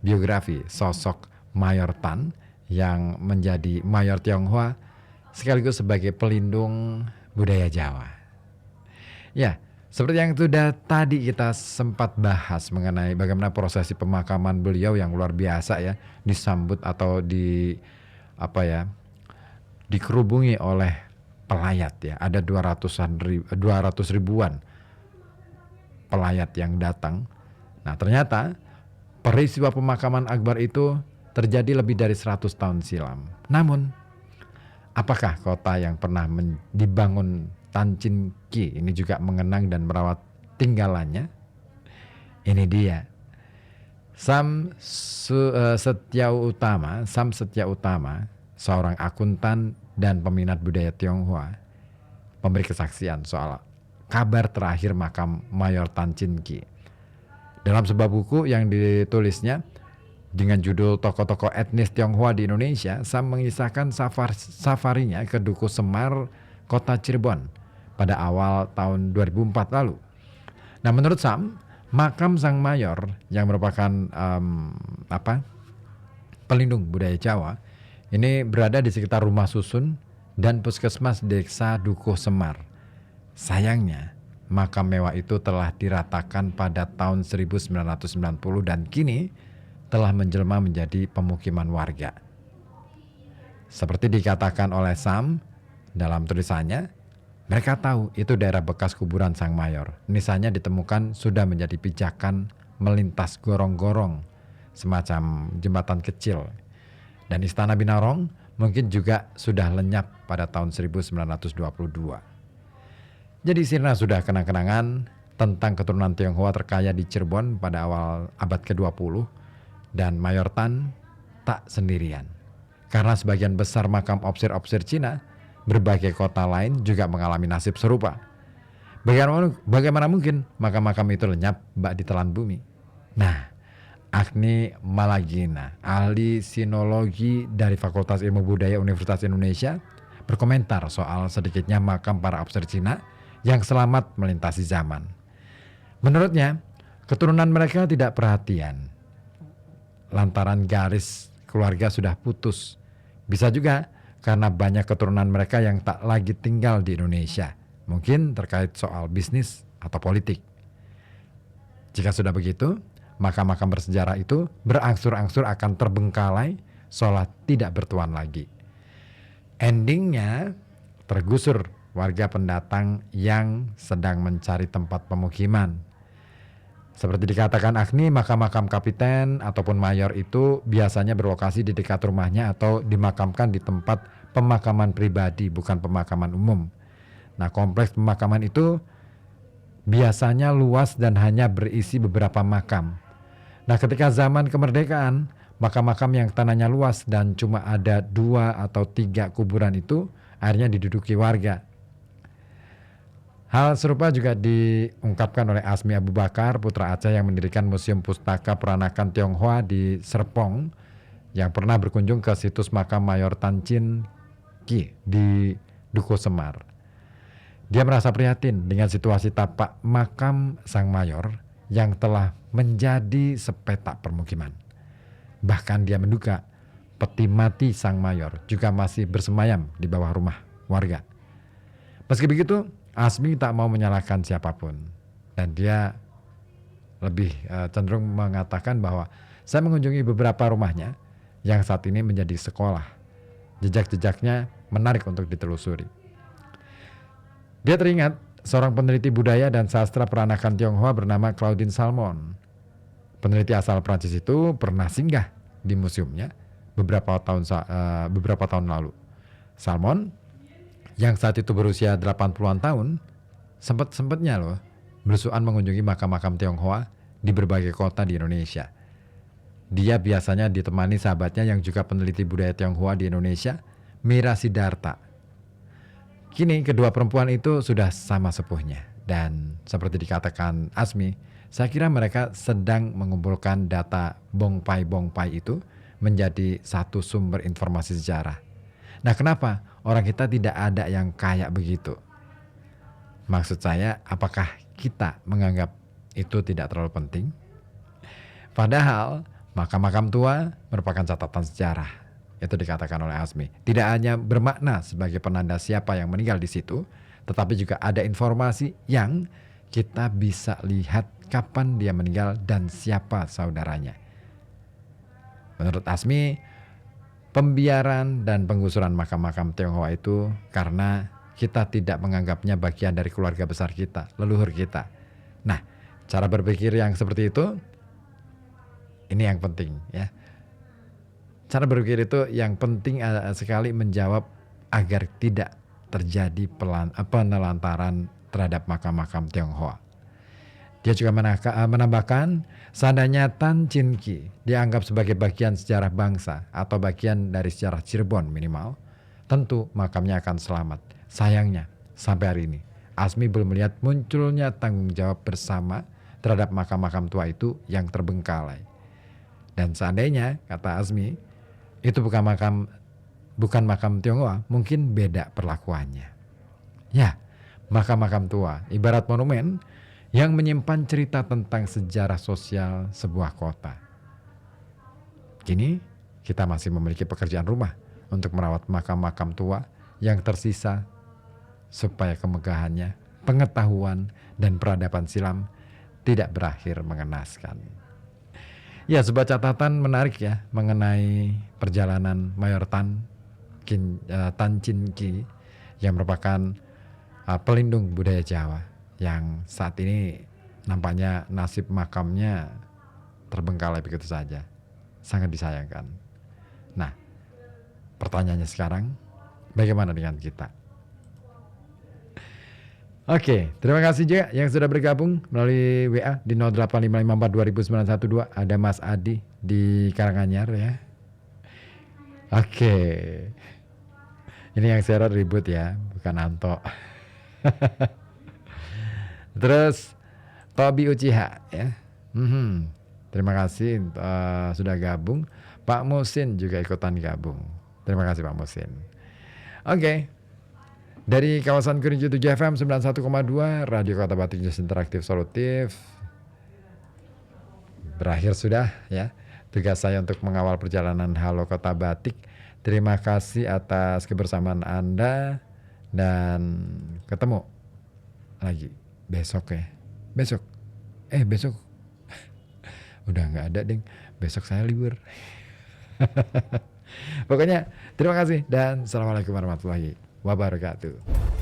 biografi sosok Mayor Tan yang menjadi Mayor Tionghoa sekaligus sebagai pelindung budaya Jawa. Ya, seperti yang sudah tadi kita sempat bahas mengenai bagaimana prosesi pemakaman beliau yang luar biasa ya, disambut atau dikerubungi oleh pelayat ya. Ada 200 ribuan pelayat yang datang. Nah, ternyata peristiwa pemakaman Akbar itu terjadi lebih dari 100 tahun silam. Namun, apakah kota yang pernah dibangun Tan Chin Ki ini juga mengenang dan merawat tinggalannya? Ini dia. Sam Setya Utama, seorang akuntan dan peminat budaya Tionghoa, memberi kesaksian soal kabar terakhir makam Mayor Tan Chin Ki. Dalam sebuah buku yang ditulisnya dengan judul Tokoh-tokoh etnis Tionghoa di Indonesia, Sam mengisahkan safarinya ke Duku Semar, kota Cirebon pada awal tahun 2004 lalu. Nah, menurut Sam, makam Sang Mayor yang merupakan pelindung budaya Jawa ini berada di sekitar rumah susun dan puskesmas desa Dukuh Semar. Sayangnya, makam mewah itu telah diratakan pada tahun 1990 dan kini telah menjelma menjadi pemukiman warga. Seperti dikatakan oleh Sam dalam tulisannya, mereka tahu itu daerah bekas kuburan Sang Mayor. Nisanya ditemukan sudah menjadi pijakan melintas gorong-gorong, semacam jembatan kecil. Dan Istana Binarong mungkin juga sudah lenyap pada tahun 1922. Jadi sirna sudah kenang-kenangan tentang keturunan Tionghoa terkaya di Cirebon pada awal abad ke-20, dan Mayor Tan tak sendirian. Karena sebagian besar makam opsir-opsir Cina, berbagai kota lain juga mengalami nasib serupa. Bagaimana mungkin makam-makam itu lenyap bak ditelan bumi? Nah, Agni Malagina, ahli sinologi dari Fakultas Ilmu Budaya Universitas Indonesia, berkomentar soal sedikitnya makam para opsir Cina yang selamat melintasi zaman. Menurutnya, keturunan mereka tidak perhatian lantaran garis keluarga sudah putus. Bisa juga karena banyak keturunan mereka yang tak lagi tinggal di Indonesia, mungkin terkait soal bisnis atau politik. Jika sudah begitu, makam-makam bersejarah itu berangsur-angsur akan terbengkalai seolah tidak bertuan lagi. Endingnya tergusur warga pendatang yang sedang mencari tempat pemukiman. Seperti dikatakan Agni, makam-makam kapiten ataupun mayor itu biasanya berlokasi di dekat rumahnya atau dimakamkan di tempat pemakaman pribadi, bukan pemakaman umum. Nah, kompleks pemakaman itu biasanya luas dan hanya berisi beberapa makam. Nah, ketika zaman kemerdekaan, makam-makam yang tanahnya luas dan cuma ada 2 atau 3 kuburan itu akhirnya diduduki warga. Hal serupa juga diungkapkan oleh Asmi Abu Bakar, putra Aceh yang mendirikan Museum Pustaka Peranakan Tionghoa di Serpong, yang pernah berkunjung ke situs makam Mayor Tan Chin Ki di Dukuh Semar. Dia merasa prihatin dengan situasi tapak makam Sang Mayor yang telah menjadi sepetak permukiman. Bahkan dia menduga peti mati Sang Mayor juga masih bersemayam di bawah rumah warga. Meski begitu, Asmi tak mau menyalahkan siapapun, dan dia lebih cenderung mengatakan bahwa saya mengunjungi beberapa rumahnya yang saat ini menjadi sekolah. Jejak-jejaknya menarik untuk ditelusuri. Dia teringat seorang peneliti budaya dan sastra peranakan Tionghoa bernama Claudine Salmon. Peneliti asal Prancis itu pernah singgah di museumnya beberapa tahun lalu. Salmon yang saat itu berusia 80-an tahun, sempat-sempatnya loh berusukan mengunjungi makam-makam Tionghoa di berbagai kota di Indonesia. Dia biasanya ditemani sahabatnya yang juga peneliti budaya Tionghoa di Indonesia, Mira Sidarta. Kini kedua perempuan itu sudah sama sepuhnya, dan seperti dikatakan Asmi, saya kira mereka sedang mengumpulkan data bongpai-bongpai itu menjadi satu sumber informasi sejarah. Nah, kenapa orang kita tidak ada yang kayak begitu? Maksud saya, apakah kita menganggap itu tidak terlalu penting? Padahal Makam-makam tua merupakan catatan sejarah. Itu dikatakan oleh Azmi. Tidak hanya bermakna sebagai penanda siapa yang meninggal di situ, tetapi juga ada informasi yang kita bisa lihat kapan dia meninggal dan siapa saudaranya. Menurut Azmi, pembiaran dan penggusuran makam-makam Tionghoa itu karena kita tidak menganggapnya bagian dari keluarga besar kita, leluhur kita. Nah, cara berpikir yang seperti itu, ini yang penting ya. Cara berpikir itu yang penting sekali menjawab agar tidak terjadi penelantaran terhadap makam-makam Tionghoa. Dia juga menambahkan, seandainya Tan Chin Ki dianggap sebagai bagian sejarah bangsa atau bagian dari sejarah Cirebon minimal, tentu makamnya akan selamat. Sayangnya, sampai hari ini, Azmi belum melihat munculnya tanggung jawab bersama terhadap makam-makam tua itu yang terbengkalai. Dan seandainya, kata Azmi, itu bukan makam Tionghoa, mungkin beda perlakuannya. Ya, makam-makam tua ibarat monumen yang menyimpan cerita tentang sejarah sosial sebuah kota. Kini kita masih memiliki pekerjaan rumah untuk merawat makam-makam tua yang tersisa supaya kemegahannya, pengetahuan, dan peradaban silam tidak berakhir mengenaskan. Ya, sebuah catatan menarik ya mengenai perjalanan Mayor Tan Chin Ki yang merupakan pelindung budaya Jawa yang saat ini nampaknya nasib makamnya terbengkalai begitu saja. Sangat disayangkan. Nah, pertanyaannya sekarang, bagaimana dengan kita? Oke, terima kasih juga yang sudah bergabung melalui WA di 08554 2912. Ada Mas Adi di Karanganyar ya. Oke. Ini yang share ribut ya, bukan Anto. Terus Tobi Uchiha ya. Terima kasih sudah gabung. Pak Musin juga ikutan gabung. Terima kasih Pak Musin. Oke. Dari kawasan Kuningan 7 FM 91,2 Radio Kota Batik News Interaktif Solutif. Berakhir sudah ya tugas saya untuk mengawal perjalanan Halo Kota Batik. Terima kasih atas kebersamaan Anda dan ketemu lagi besok ya. Besok udah nggak ada ding. Besok saya libur. Pokoknya terima kasih dan assalamualaikum warahmatullahi wabarakatuh.